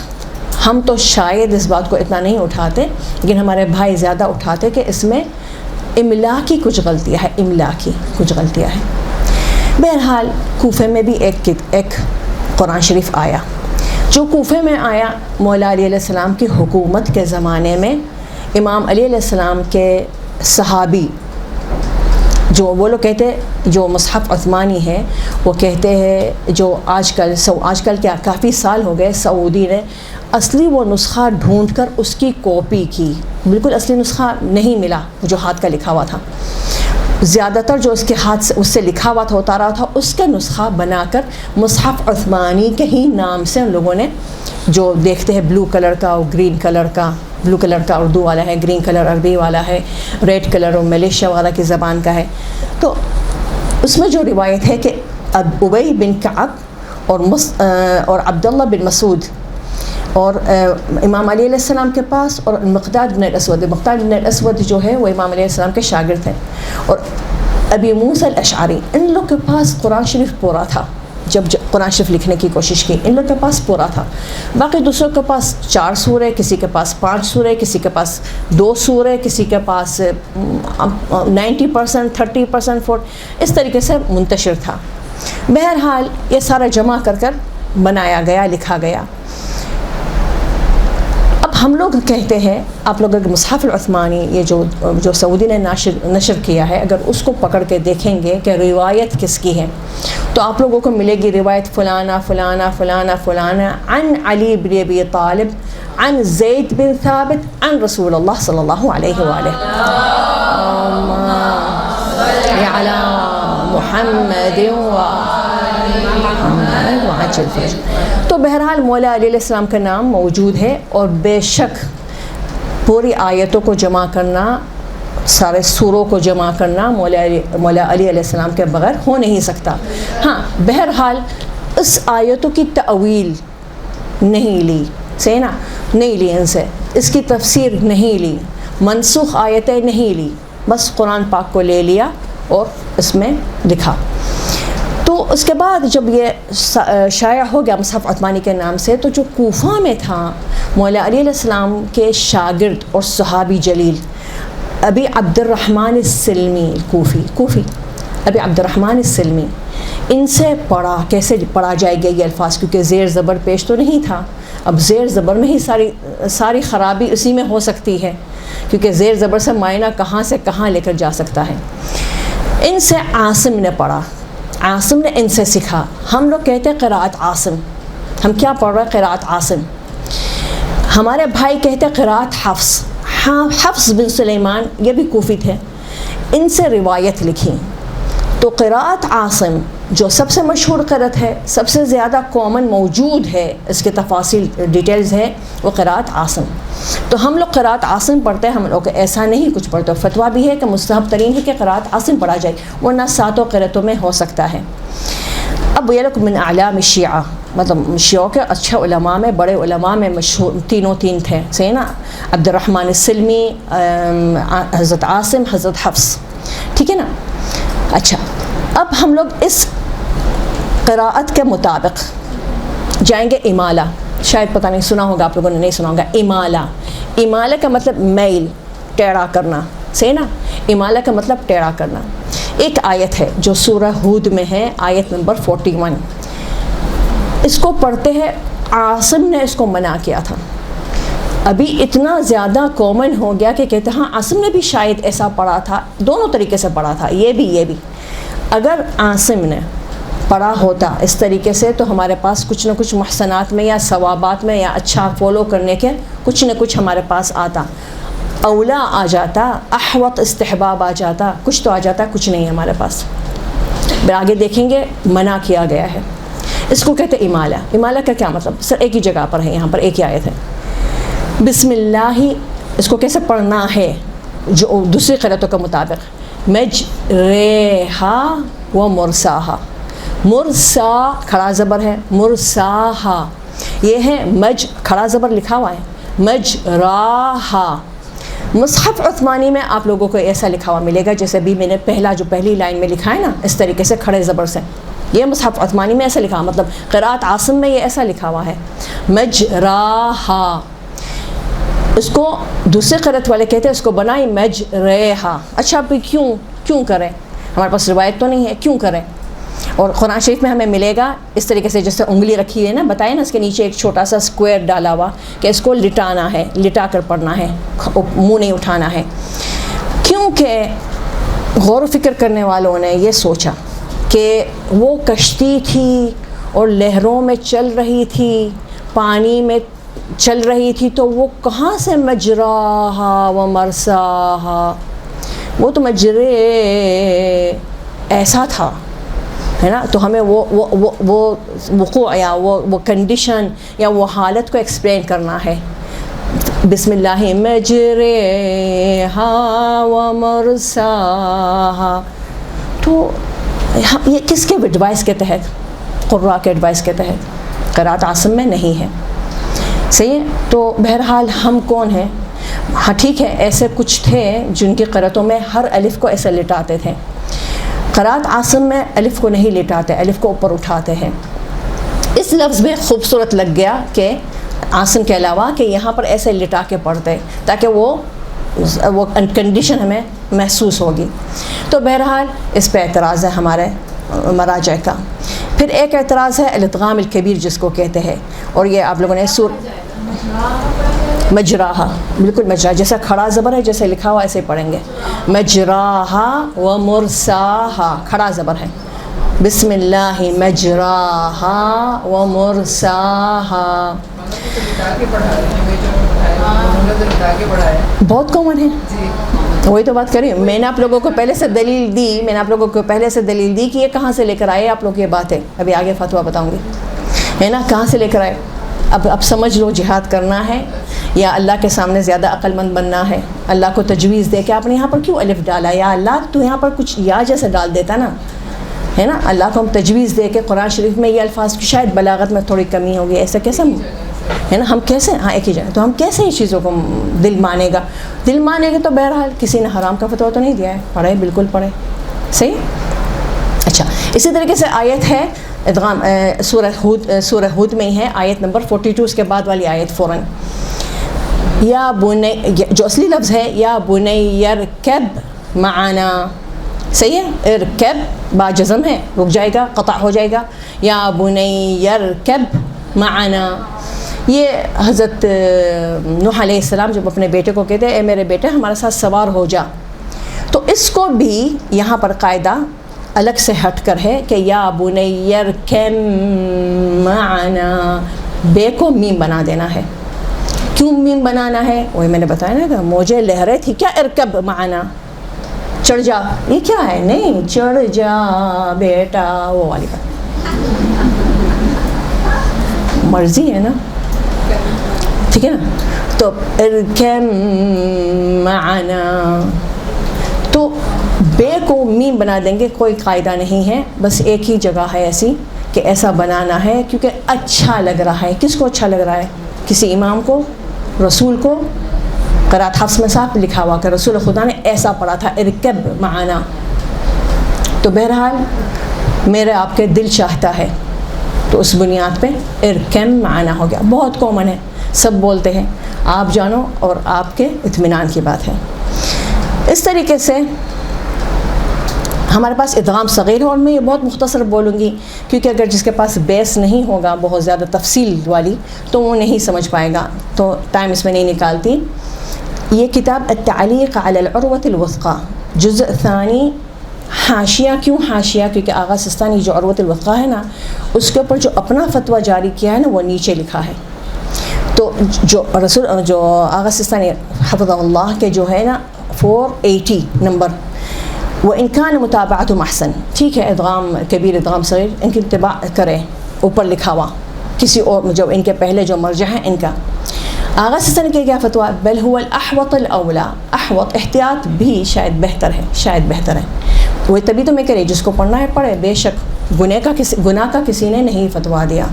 ہم تو شاید اس بات کو اتنا نہیں اٹھاتے, لیکن ہمارے بھائی زیادہ اٹھاتے کہ اس میں املا کی کچھ غلطیاں ہیں, املا کی کچھ غلطیاں ہیں. بہرحال کوفے میں بھی ایک قرآن شریف آیا. جو کوفے میں آیا مولا علی علیہ السلام کی حکومت کے زمانے میں, امام علی علیہ السلام کے صحابی جو وہ لوگ کہتے جو مصحف عثمانی ہے, وہ کہتے ہیں جو آج کل کیا کافی سال ہو گئے سعودی نے اصلی وہ نسخہ ڈھونڈ کر اس کی کاپی کی. بالکل اصلی نسخہ نہیں ملا جو ہاتھ کا لکھا ہوا تھا. زیادہ تر جو اس کے ہاتھ سے اس سے لکھا ہوا تھا اتارا تھا, اس کا نسخہ بنا کر مصحف عثمانی کے ہی نام سے ان لوگوں نے, جو دیکھتے ہیں بلو کلر کا اور گرین کلر کا, بلو کلر کا اردو والا ہے, گرین کلر عربی والا ہے, ریڈ کلر اور ملیشیا والا کی زبان کا ہے. تو اس میں جو روایت ہے کہ ابی بن کعب اور عبداللہ بن مسعود اور امام علی علیہ السلام کے پاس, اور مقداد بن الاسود جو ہے وہ امام علیہ السلام کے شاگرد ہیں, اور ابی موسیٰ الاشعری, ان لوگ کے پاس قرآن شریف پورا تھا. جب قرآن شریف لکھنے کی کوشش کی. ان لوگوں کے پاس پورا تھا. باقی دوسروں کے پاس 4 سورے، کسی کے پاس 5 سورے، کسی کے پاس 2 سورے، کسی کے پاس 90%، 30%، 40، اس طریقے سے منتشر تھا. بہرحال یہ سارا جمع کر بنایا گیا، لکھا گیا. اب ہم لوگ کہتے ہیں، آپ لوگ اگر مصحف العثمانی یہ جو سعودی نے نشر کیا ہے، اگر اس کو پکڑ کے دیکھیں گے کہ روایت کس کی ہے، تو آپ لوگوں کو ملے گی روایت فلانا فلانا فلانا فلانا عن علی بن ابی طالب عن زید بن ثابت عن رسول اللہ صلی اللہ علیہ وآلہ علی محمد وعجل فرج. تو بہرحال مولا علی علیہ السلام کا نام موجود ہے، اور بے شک پوری آیتوں کو جمع کرنا، سارے سوروں کو جمع کرنا مولا علی علیہ السلام کے بغیر ہو نہیں سکتا. ہاں بہرحال اس آیتوں کی تأویل نہیں لی، صحیح نا، نہیں لی ان سے، اس کی تفسیر نہیں لی، منسوخ آیتیں نہیں لی، بس قرآن پاک کو لے لیا اور اس میں لکھا. تو اس کے بعد جب یہ شائع ہو گیا مصحف عثمانی کے نام سے، تو جو کوفہ میں تھا، مولا علی علیہ السلام کے شاگرد اور صحابی جلیل ابی عبد الرحمن السلمی کوفی ابی عبد الرحمن السلمی، ان سے پڑھا. کیسے پڑھا جائے گا یہ الفاظ، کیونکہ زیر زبر پیش تو نہیں تھا. اب زیر زبر میں ہی ساری خرابی اسی میں ہو سکتی ہے، کیونکہ زیر زبر سے معنی کہاں سے کہاں لے کر جا سکتا ہے. ان سے عاصم نے پڑھا، عاصم نے ان سے سیکھا. ہم لوگ کہتے ہیں قراءت عاصم، ہم کیا پڑھ رہے ہیں؟ قراءت عاصم. ہمارے بھائی کہتے ہیں قراءت حفص. حفص بن سلیمان یہ بھی کوفی تھے، ان سے روایت لکھی. تو قراءت عاصم جو سب سے مشہور قرأت ہے، سب سے زیادہ کامن موجود ہے، اس کے تفاصیل ڈیٹیلز ہے، وہ قراءت عاصم. تو ہم لوگ قراءت عاصم پڑھتے ہیں. ہم لوگ ایسا نہیں کچھ پڑھتے، فتویٰ بھی ہے کہ مستحب ترین ہے کہ قراءت عاصم پڑھا جائے، ورنہ 7 قرأتوں میں ہو سکتا ہے. اب یہ لوگ من اعلام الشیعہ، مطلب شیعوں کے اچھے علماء میں، بڑے علماء میں مشہور تین تھے، صحیح نا، عبد الرحمن السلمی، حضرت عاصم، حضرت حفص، ٹھیک ہے نا. اچھا، اب ہم لوگ اس قراءت کے مطابق جائیں گے امالہ. شاید پتہ نہیں سنا ہوگا آپ لوگوں نے، نہیں سنا ہوگا. امالہ کا مطلب میل، ٹیڑھا کرنا، صحیح نا. امالہ کا مطلب ٹیڑھا کرنا. ایک آیت ہے جو سورہ ہود میں ہے، آیت نمبر 41. اس کو پڑھتے ہیں، عاصم نے اس کو منع کیا تھا. ابھی اتنا زیادہ کامن ہو گیا کہ کہتے ہیں ہاں عاصم نے بھی شاید ایسا پڑھا تھا، دونوں طریقے سے پڑھا تھا، یہ بھی. اگر عاصم نے پڑھا ہوتا اس طریقے سے تو ہمارے پاس کچھ نہ کچھ محسنات میں یا ثوابات میں یا اچھا فالو کرنے کے کچھ نہ کچھ ہمارے پاس آتا، اولا آ جاتا، احوط استحباب آ جاتا، کچھ تو آ جاتا، کچھ نہیں ہے ہمارے پاس. آگے دیکھیں گے منع کیا گیا ہے. اس کو کہتے ہیں امالہ. امالہ کا کیا مطلب؟ سر ایک ہی جگہ پر ہے، یہاں پر ایک ہی آیت ہے. بسم اللہ، اس کو کیسے پڑھنا ہے جو دوسری قرأتوں کے مطابق؟ مجریہا و مرساہا. مرسا کھڑا زبر ہے، مرساہا یہ ہے مج، کھڑا زبر لکھا ہوا ہے، مجراہا. مصحف عثمانی میں آپ لوگوں کو ایسا لکھا ہوا ملے گا جیسے بھی میں نے پہلی لائن میں لکھا ہے نا، اس طریقے سے کھڑے زبر سے. یہ مصحف عثمانی میں ایسا لکھا ہوا، مطلب قراءت عاصم میں یہ ایسا لکھا ہوا ہے، مجراہا. اس کو دوسرے قرأت والے کہتے ہیں اس کو بنائی مجریہا. اچھا اب کیوں کریں؟ ہمارے پاس روایت تو نہیں ہے، کیوں کریں؟ اور قرآن شریف میں ہمیں ملے گا اس طریقے سے، جیسے انگلی رکھی ہے نا، بتائے نا اس کے نیچے ایک چھوٹا سا اسکوائر ڈالا ہوا کہ اس کو لٹانا ہے، لٹا کر پڑھنا ہے، منہ نہیں اٹھانا ہے. کیونکہ غور و فکر کرنے والوں نے یہ سوچا کہ وہ کشتی تھی اور لہروں میں چل رہی تھی، پانی میں چل رہی تھی، تو وہ کہاں سے مجراہا و مرساہا؟ وہ تو مجرے ایسا تھا، ہے نا. تو ہمیں وہ وقوع یا وہ کنڈیشن یا وہ حالت کو ایکسپلین کرنا ہے. بسم اللہ مجریہا و مرساہا. تو یہ کس کے ایڈوائس کے تحت؟ قراء کے ایڈوائس کے تحت. قراءت عاصم میں نہیں ہے، صحیح ہے. تو بہرحال ہم کون ہیں؟ ہاں ٹھیک ہے، ایسے کچھ تھے جن کی قرأتوں میں ہر الف کو ایسے لٹاتے تھے. قرات عاصم میں الف کو نہیں لٹاتے، الف کو اوپر اٹھاتے ہیں. اس لفظ میں خوبصورت لگ گیا کہ عاصم کے علاوہ کہ یہاں پر ایسے لٹا کے پڑھتے تاکہ وہ کنڈیشن ہمیں محسوس ہوگی. تو بہرحال اس پہ اعتراض ہے ہمارے مراجع کا. پھر ایک اعتراض ہے الادغام الکبیر جس کو کہتے ہیں، اور یہ آپ لوگوں نے مجراہا، بالکل مجرا جیسا کھڑا زبر ہے، جیسے لکھا ہوا ایسے پڑھیں گے. مجراہا و مرساہا کھڑا زبر ہے. بسم اللہ مجراہا و مرساہا. بہت کامن ہے، وہی تو بات کری. میں نے آپ لوگوں کو پہلے سے دلیل دی کہ یہ کہاں سے لے کر آئے آپ لوگ. یہ بات ہے ابھی آگے فتویٰ بتاؤں گی، ہے نا، کہاں سے لے کر آئے. اب سمجھ لو جہاد کرنا ہے یا اللہ کے سامنے زیادہ عقل مند بننا ہے. اللہ کو تجویز دے کہ آپ نے یہاں پر کیوں الف ڈالا، یا اللہ تو یہاں پر کچھ یا جیسا ڈال دیتا نا، ہے نا. اللہ کو ہم تجویز دے کہ قرآن شریف میں یہ الفاظ کی شاید بلاغت میں تھوڑی کمی ہوگی، ایسا کیسا ہے نا. ہم کیسے ایک ہی جگہ تو ہم کیسے ان چیزوں کو دل مانے گا تو بہرحال کسی نے حرام کا فتویٰ تو نہیں دیا ہے. پڑھے، بالکل پڑھے، صحیح. اچھا، اسی طریقے سے آیت ہے ادغام سورہ ہود میں ہی ہے، آیت نمبر 42، اس کے بعد والی آیت فوراً. یا بنی، جو اصلی لفظ ہے یا بنی ارکب معنا، صحیح ہے. ارکب با جزم ہے، رک جائے گا، قطع ہو جائے گا. یا بنی ارکب معنا، یہ حضرت نوح علیہ السلام جب اپنے بیٹے کو کہتے ہیں اے میرے بیٹے ہمارے ساتھ سوار ہو جا، تو اس کو بھی یہاں پر قاعدہ الگ سے ہٹ کر ہے کہ یا بنی ارکب معنا، بے کو میم بنا دینا ہے. کیوں میم بنانا ہے؟ وہی میں نے بتایا نا کہ موجیں لہریں تھی کیا. ارکب معنا، چڑھ جا، یہ کیا ہے؟ نہیں، چڑھ جا بیٹا، وہ والی بات. مرضی ہے نا، ٹھیک ہے نا. تو ارکب معنا، تو بے کو میم بنا دیں گے، کوئی قاعدہ نہیں ہے، بس ایک ہی جگہ ہے ایسی کہ ایسا بنانا ہے کیونکہ اچھا لگ رہا ہے. کس کو اچھا لگ رہا ہے؟ کسی امام کو، رسول کو. قرات حفص میں صاحب لکھا ہوا کہ رسول خدا نے ایسا پڑھا تھا ارکب معنا. تو بہرحال میرے آپ کے دل چاہتا ہے، تو اس بنیاد پہ ارکب معنا ہو گیا. بہت کامن ہے، سب بولتے ہیں، آپ جانو اور آپ کے اطمینان کی بات ہے. اس طریقے سے ہمارے پاس ادغام صغیر ہے، اور میں یہ بہت مختصر بولوں گی کیونکہ اگر جس کے پاس بیس نہیں ہوگا بہت زیادہ تفصیل والی تو وہ نہیں سمجھ پائے گا، تو ٹائم اس میں نہیں نکالتی. یہ کتاب التعلیق علی العروۃ الوثقی جزء ثانی، حاشیہ. کیوں حاشیہ؟ کیونکہ آغا سستانی جو عروۃ الوثقی ہے نا، اس کے اوپر جو اپنا فتویٰ جاری کیا ہے نا وہ نیچے لکھا ہے. تو جو آغا سستانی حفظہ اللہ کے جو ہے نا 480 نمبر، وہ ان کا متابعت محسن، ٹھیک ہے. ادغام کبیر، ادغام صغیر، ان کی اتباع کریں، اوپر لکھا ہوا کسی اور جو ان کے پہلے جو مرجع ہیں ان کا. آغا سستانی کے کیا فتویٰ؟ بل هو الاحوط الاولا، احوط احتیاط بھی شاید بہتر ہے. وہ تبھی تو میں کہہ رہی جس کو پڑھنا ہے پڑھے، بے شک گناہ کا کسی نے نہیں فتویٰ دیا.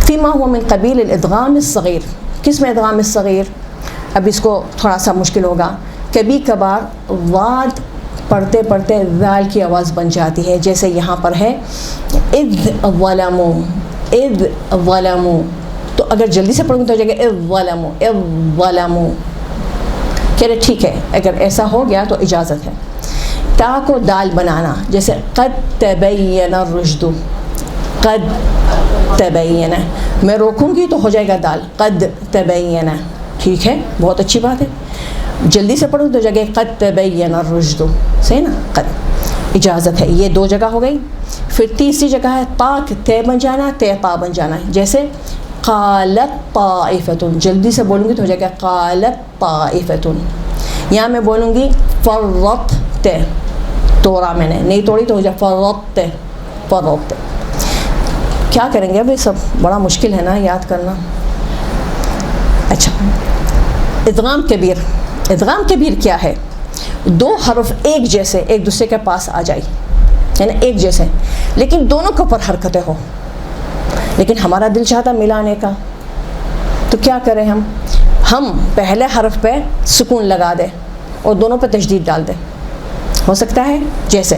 فیما هو من قبیل الادغام الصغیر، کس میں ادغام الصغیر؟ اب اس کو تھوڑا سا مشکل ہوگا. کبھی کبھار واد پڑھتے پڑھتے ذال کی آواز بن جاتی ہے، جیسے یہاں پر ہے اذ ظلموا، اذ ظلموا. تو اگر جلدی سے پڑھوں گے تو ہو جائے گا اذ ظلموا، اذ ظلموا. کہہ رہے ٹھیک ہے، اگر ایسا ہو گیا تو اجازت ہے. تا کو دال بنانا، جیسے قد تبین الرشد، قد تبین، میں روکوں گی تو ہو جائے گا دال، قد تبین. ٹھیک ہے، بہت اچھی بات ہے. جلدی سے پڑھوں تو جگہ قد تبین الرشد، صحیح نا، قد اجازت ہے. یہ 2 جگہ ہو گئی. پھر تیسری جگہ ہے تا تے بن جانا، تے تا بن جانا، جیسے قالت طائفۃ، جلدی سے بولوں گی تو ہو جائے گا قالت طائفۃ. یہاں میں بولوں گی فرت، توڑا میں نے نہیں توڑی تو ہو جائے فرت، فرت. کیا کریں گے اب؟ یہ سب بڑا مشکل ہے نا یاد کرنا. اچھا، ادغام کبیر. ادغام کبیر کیا ہے؟ 2 حرف ایک جیسے ایک دوسرے کے پاس آ جائے، یعنی ایک جیسے، لیکن دونوں کے اوپر حرکتیں ہو، لیکن ہمارا دل چاہتا ملانے کا. تو کیا کریں ہم پہلے حرف پہ سکون لگا دیں اور دونوں پہ تشدید ڈال دیں. ہو سکتا ہے جیسے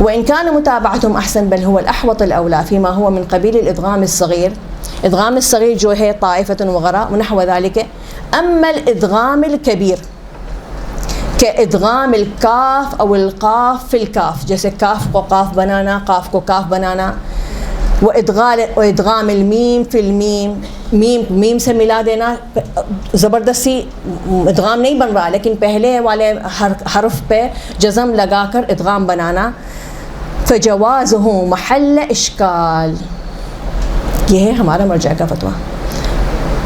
وإن كان متابعتهم أحسن بل هو الأحوط الأولى فيما هو من قبيل الإدغام الصغير، إدغام الصغير جو ہے طائفة وغراء ونحو ذلك. أما الإدغام الكبير كإدغام الكاف أو القاف في الكاف، جیسے کاف کو قاف بنانا، قاف کو کاف بنانا، وإدغام المیم في المیم، میم سے ملا دینا، زبردستی ادغام نہیں بن رہا لیکن پہلے والے حرف پہ جزم لگا کر ادغام بنانا. فجوازه محل اشکال، یہ ہے ہمارا مرجع کا فتویٰ.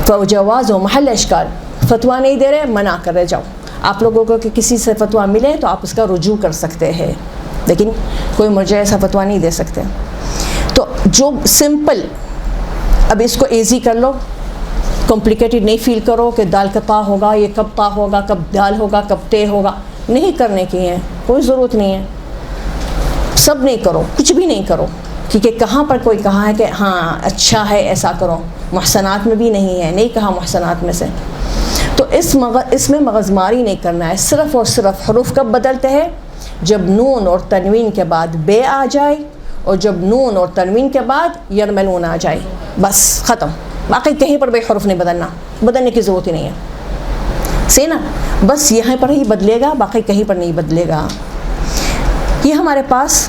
فجوازه محل اشکال، فتویٰ نہیں دے رہے، منع کر رہے، جاؤ آپ لوگوں کو کہ کسی سے فتویٰ ملے تو آپ اس کا رجوع کر سکتے ہیں، لیکن کوئی مرجع ایسا فتویٰ نہیں دے سکتے. تو جو سمپل، اب اس کو ایزی کر لو، کمپلیکیٹڈ نہیں فیل کرو کہ دال کا تا ہوگا، یہ کب تا ہوگا، کب دال ہوگا، کب تے ہوگا، نہیں کرنے کی ہے، کوئی ضرورت نہیں ہے. سب نہیں کرو، کچھ بھی نہیں کرو، کیونکہ کہاں پر کوئی کہا ہے کہ ہاں اچھا ہے ایسا کرو، محسنات میں بھی نہیں ہے، نہیں کہا محسنات میں سے. تو اس میں مغزماری نہیں کرنا ہے. صرف اور صرف حروف کب بدلتے ہیں؟ جب نون اور تنوین کے بعد بے آ جائے، اور جب نون اور تنوین کے بعد یرملون آ جائے، بس ختم. باقی کہیں پر بے حرف نہیں بدلنا، بدلنے کی ضرورت ہی نہیں ہے، صحیح نا، بس یہاں پر ہی بدلے گا، باقی کہیں پر نہیں بدلے گا. یہ ہمارے پاس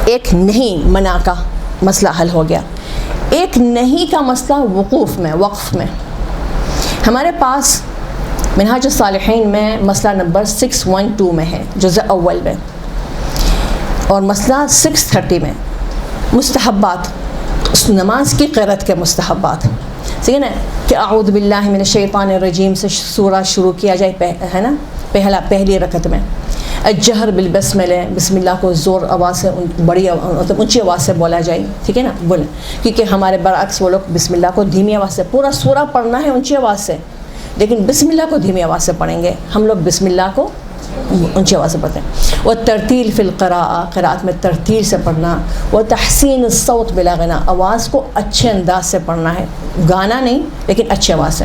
ایک نہیں منع کا مسئلہ حل ہو گیا. ایک نہیں کا مسئلہ وقوف میں، وقف میں. ہمارے پاس منہاج الصالحین میں مسئلہ نمبر 612 میں ہے، جزء اول میں، اور مسئلہ 630 میں مستحبات، نماز کی قرأت کے مستحبات. ٹھیک ہے نا، کہ اعوذ باللہ من الشیطان الرجیم سے سورہ شروع کیا جائے، ہے نا، پہلی رکعت میں. الجہر بالبسملہ، بسم اللہ کو زور آواز سے، بڑی مطلب اونچی آواز سے بولا جائے، ٹھیک ہے نا، بولیں، کیونکہ ہمارے برعکس وہ لوگ بسم اللہ کو دھیمی آواز سے، پورا سورہ پڑھنا ہے اونچی آواز سے، لیکن بسم اللہ کو دھیمی آواز سے پڑھیں گے. ہم لوگ بسم اللہ کو اونچی آواز سے پڑھتے ہیں. والترتیل فی القراءة، قراءت میں ترتیل سے پڑھنا. وتحسین الصوت بلا غنا، آواز کو اچھے انداز سے پڑھنا ہے، گانا نہیں لیکن اچھی آواز سے.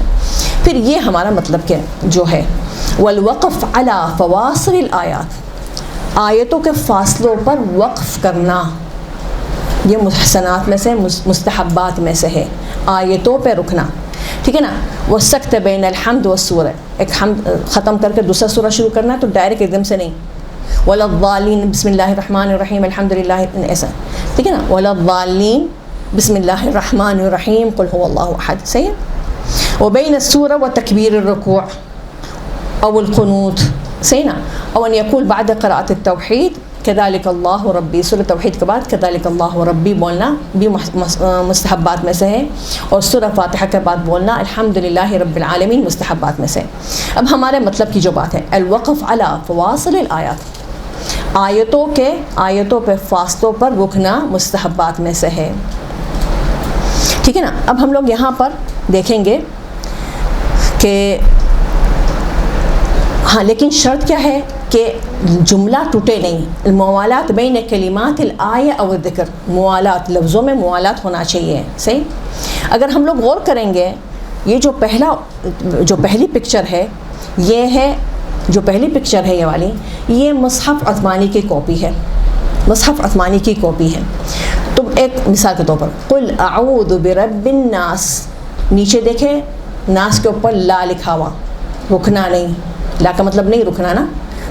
پھر یہ ہمارا مطلب کہ جو ہے والوقف علی فواصل الآیات، آیتوں کے فاصلوں پر وقف کرنا، یہ محسنات میں سے، مستحبات میں سے ہے، آیتوں پہ رکنا. ٹھیک ہے نا. والسکت بین الحمد والسورہ، ایک حمد ختم کر کے دوسرا سورہ شروع کرنا ہے تو ڈائریکٹ ایک دم سے نہیں. ولا الضالین بسم اللہ الرحمن الرحیم الحمدللہ، ایسا، ٹھیک ہے نا. ولا الضالین بسم اللہ الرحمن الرحیم قل هو اللہ احد، صحیح ہے. وبین السورہ وتکبیر الرکوع او القنوت، صحیح نا. او ان یقول بعد قراءۃ التوحید کذالک اللہ ربی، سورہ توحید کے بعد کذالک اللہ ربی بولنا بھی مستحبات میں سے ہے. اور سورہ فاتحہ کے بعد بولنا الحمدللہ رب العالمین مستحبات میں سے. اب ہمارے مطلب کی جو بات ہے، الوقف علی فواصل الآیات، آیتوں پہ فاصلوں پر رکنا مستحبات میں سے ہے. ٹھیک ہے نا. اب ہم لوگ یہاں پر دیکھیں گے کہ ہاں، لیکن شرط کیا ہے کہ جملہ ٹوٹے نہیں. الموالات بین کلمات الآیہ او الذکر، موالات، لفظوں میں موالات ہونا چاہیے، صحیح. اگر ہم لوگ غور کریں گے، یہ جو پہلی پکچر ہے، یہ ہے جو پہلی پکچر ہے، یہ والی، یہ مصحف عثمانی کی کاپی ہے، مصحف عثمانی کی کاپی ہے. تو ایک مثال کے طور پر قل اعوذ برب الناس، نیچے دیکھیں ناس کے اوپر لا لکھا ہوا، رکنا نہیں. لا کا مطلب نہیں رکنا نا،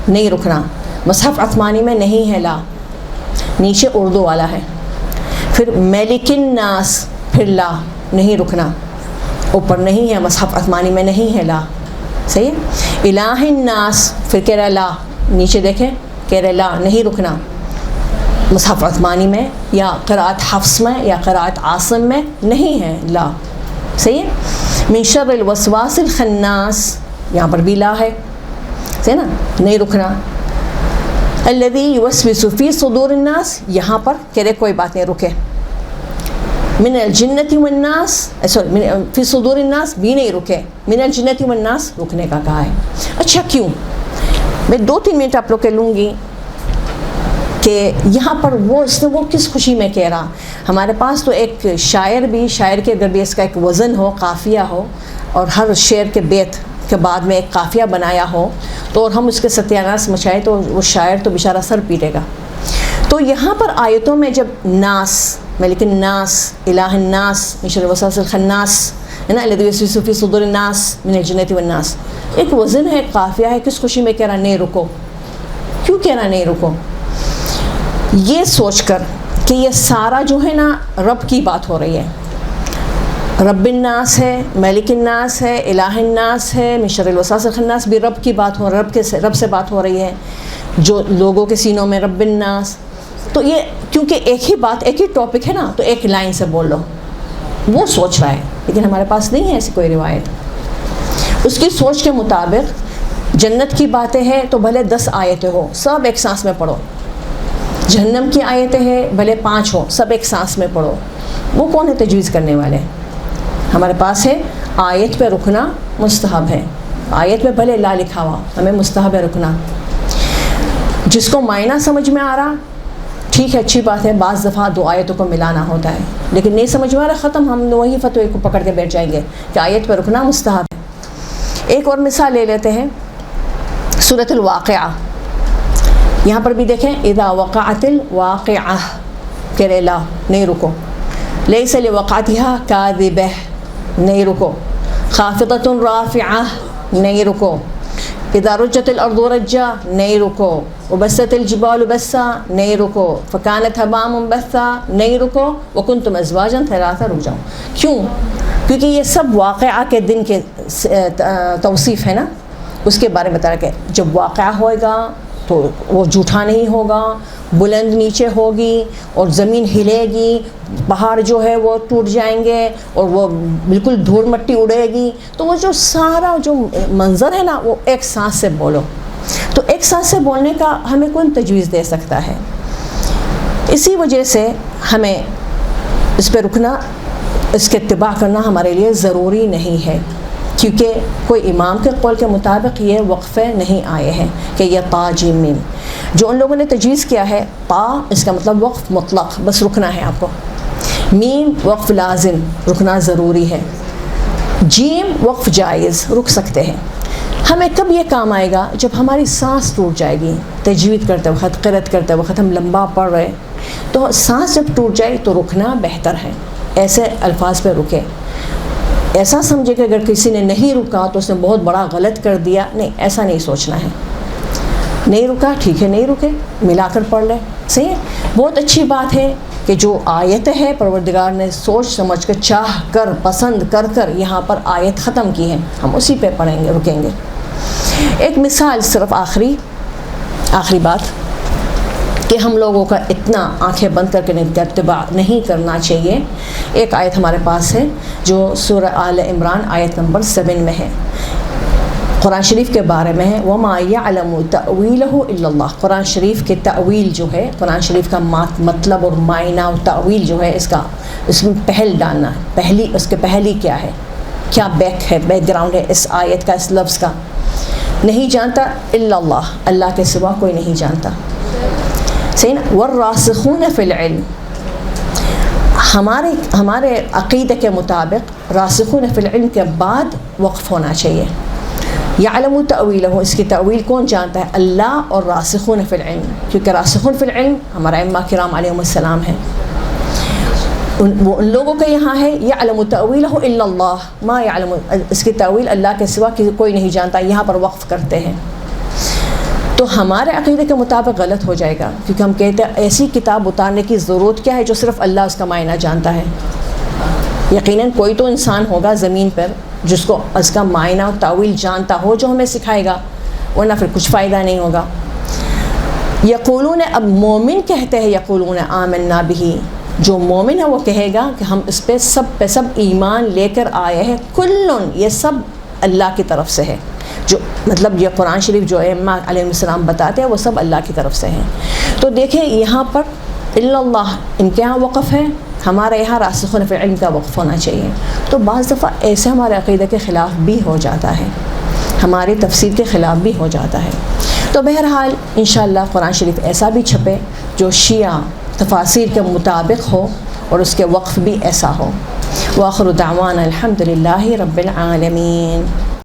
نہیں رکنا. مصحف عثمانی میں نہیں ہے لا، نیچے اردو والا ہے. پھر ملک الناس، پھر لا، نہیں رکنا، اوپر نہیں ہے، مصحف عثمانی میں نہیں ہے لا، صحیح ہے. الہ الناس، پھر کہہ رہا لا، نیچے دیکھیں کہہ رہے لا نہیں رکنا، مصحف عثمانی میں یا قراءت حفص میں یا قراءت عاصم میں نہیں ہے لا، صحیح ہے. من شر الوسواس الخناس یہاں پر بھی لا ہے، صحیح نا، نہیں رکنا. الذی یوسوس فی صدور الناس یہاں پر کہہ رہے کوئی بات نہیں رکے. من الجنۃ والناس سوری فی صدور الناس بھی نہیں رکے، من الجنۃ والناس رکنے کا کہا ہے. اچھا کیوں؟ میں 2-3 منٹ آپ لوگ کے لوں گی کہ یہاں پر اس نے وہ کس خوشی میں کہہ رہا. ہمارے پاس تو ایک شاعر کے اگر بھی اس کا ایک وزن ہو، قافیہ ہو، اور ہر شعر کے بیت کے بعد میں ایک قافیہ بنایا ہو تو اور ہم اس کے ستیہ ناس مچائے تو وہ شاعر تو بیچارہ سر پیٹے گا. تو یہاں پر آیتوں میں جب ناس ملک الناس الہ الناس من شر الوسواس الخناس ہے نا الذی یوسوس فی صدور الناس من الجنۃ والناس، ایک وزن ہے، ایک قافیہ ہے، کس خوشی میں کہہ رہا نہیں رکو. کیوں کہہ رہا نہیں رکو؟ یہ سوچ کر کہ یہ سارا جو ہے نا رب کی بات ہو رہی ہے، رب الناس ہے، ملک الناس ہے، الہ الناس ہے، من شر الوسواس الخناس بھی رب کی بات ہو رہی ہے، رب سے بات ہو رہی ہے جو لوگوں کے سینوں میں رب الناس. تو یہ کیونکہ ایک ہی بات ایک ہی ٹاپک ہے نا تو ایک لائن سے بول لو، وہ سوچ رہا ہے، لیکن ہمارے پاس نہیں ہے ایسی کوئی روایت. اس کی سوچ کے مطابق جنت کی باتیں ہیں تو بھلے 10 آیتیں ہو سب ایک سانس میں پڑھو، جہنم کی آیتیں ہیں بھلے 5 ہو سب ایک سانس میں پڑھو. وہ کون ہے تجویز کرنے والے؟ ہمارے پاس ہے آیت پہ رکنا مستحب ہے، آیت میں بھلے لا لکھا ہوا ہمیں مستحب ہے رکنا. جس کو معنی سمجھ میں آ رہا ٹھیک ہے، اچھی بات ہے، بعض دفعہ 2 آیتوں کو ملانا ہوتا ہے، لیکن نہیں سمجھ میں آ رہا ختم، ہم وہی فتوے کو پکڑ کے بیٹھ جائیں گے کہ آیت پہ رکنا مستحب ہے. ایک اور مثال لے لیتے ہیں سورۃ الواقعہ. یہاں پر بھی دیکھیں اذا وقعت الواقعہ کہ لا نہیں رکو، لیس لوقعتها کاذبہ نہیں رکو، خافضۃ رافعہ نہیں رکو، اذا رجت الارض رجا نہیں رکو، وبست الجبال بسا نہیں رکو، فکانت ہباء منبثا نہیں رکو، وکنتم ازواجا ثلاثا رک جاؤ. کیوں؟ کیونکہ یہ سب واقعہ کے دن کے توصیف ہے نا، اس کے بارے میں بتا رہا کہ جب واقعہ ہوئے گا تو وہ جھوٹا نہیں ہوگا، بلند نیچے ہوگی اور زمین ہلے گی، پہاڑ جو ہے وہ ٹوٹ جائیں گے اور وہ بالکل دھول مٹی اڑے گی. تو وہ جو سارا جو منظر ہے نا وہ ایک سانس سے بولو. تو ایک سانس سے بولنے کا ہمیں کون تجویز دے سکتا ہے؟ اسی وجہ سے ہمیں اس پہ رکنا، اس کے اتباع کرنا ہمارے لیے ضروری نہیں ہے، کیونکہ کوئی امام کے قول کے مطابق یہ وقفے نہیں آئے ہیں کہ یہ طا جیم میم. جو ان لوگوں نے تجویز کیا ہے طا اس کا مطلب وقف مطلق، بس رکنا ہے آپ کو، میم وقف لازم رکنا ضروری ہے، جیم وقف جائز رک سکتے ہیں. ہمیں کب یہ کام آئے گا؟ جب ہماری سانس ٹوٹ جائے گی، تجوید کرتے وقت قرأت کرتے وقت ہم لمبا پڑھ رہے تو سانس جب ٹوٹ جائے تو رکنا بہتر ہے. ایسے الفاظ پہ رکے، ایسا سمجھے کہ اگر کسی نے نہیں رکا تو اس نے بہت بڑا غلط کر دیا، نہیں ایسا نہیں سوچنا ہے. نہیں رکا ٹھیک ہے، نہیں رکے ملا کر پڑھ لے، صحیح ہے. بہت اچھی بات ہے کہ جو آیت ہے پروردگار نے سوچ سمجھ کر چاہ کر پسند کر کر یہاں پر آیت ختم کی ہے، ہم اسی پہ پڑھیں گے رکیں گے. ایک مثال صرف آخری بات کہ ہم لوگوں کا اتنا آنکھیں بند کر کے اتباع نہیں کرنا چاہیے. ایک آیت ہمارے پاس ہے جو سورہ آل عمران آیت نمبر 7 میں ہے، قرآن شریف کے بارے میں ہے. وَمَا يَعْلَمُ تَأْوِيلَهُ إِلَّا اللَّهُ. قرآن شریف کے تأویل جو ہے، قرآن شریف کا مطلب اور معنی اور تأویل جو ہے، اس میں پہل ڈالنا، اس کے پہلی کیا ہے، کیا بیک گراؤنڈ ہے اس آیت کا، اس لفظ کا، نہیں جانتا الا اللہ، اللہ کے سوا کوئی نہیں جانتا. صحیح نا. وَالرَّاسِخُونَ فِي الْعِلْمِ. ہمارے عقیدے کے مطابق راسخون فی العلم کے بعد وقف ہونا چاہیے. یعلم تأویلہ، اس کی تأویل کون جانتا ہے؟ اللہ اور راسخون فی العلم، کیونکہ راسخون فی العلم ہمارا ائمہ کرام علیہم السلام ہے. وہ ان لوگوں کے یہاں ہے یعلم تأویلہ الا اللہ، ما یعلم، اس کی تأویل اللہ کے سوا کوئی نہیں جانتا، یہاں پر وقف کرتے ہیں. تو ہمارے عقیدے کے مطابق غلط ہو جائے گا، کیونکہ ہم کہتے ہیں ایسی کتاب اتارنے کی ضرورت کیا ہے جو صرف اللہ اس کا معنی جانتا ہے. یقیناً کوئی تو انسان ہوگا زمین پر جس کو اس کا معنی اور تاویل جانتا ہو جو ہمیں سکھائے گا، ورنہ پھر کچھ فائدہ نہیں ہوگا. یقولون، اب مومن کہتے ہیں یقولون آمنا بہ، جو مومن ہے وہ کہے گا کہ ہم اس پہ سب ایمان لے کر آئے ہیں، کلن، یہ سب اللہ کی طرف سے ہے، جو مطلب یہ قرآن شریف جو ائمہ علیہ السلام بتاتے ہیں وہ سب اللہ کی طرف سے ہیں۔ تو دیکھیں یہاں پر الا اللہ ان کے یہاں وقف ہے، ہمارے یہاں راسخون فی العلم کا وقف ہونا چاہیے۔ تو بعض دفعہ ایسے ہمارے عقیدہ کے خلاف بھی ہو جاتا ہے، ہماری تفسیر کے خلاف بھی ہو جاتا ہے۔ تو بہرحال انشاءاللہ قرآن شریف ایسا بھی چھپے جو شیعہ تفاسیر کے مطابق ہو اور اس کے وقف بھی ایسا ہو۔ وآخر دعوانا الحمد للہ رب العالمین۔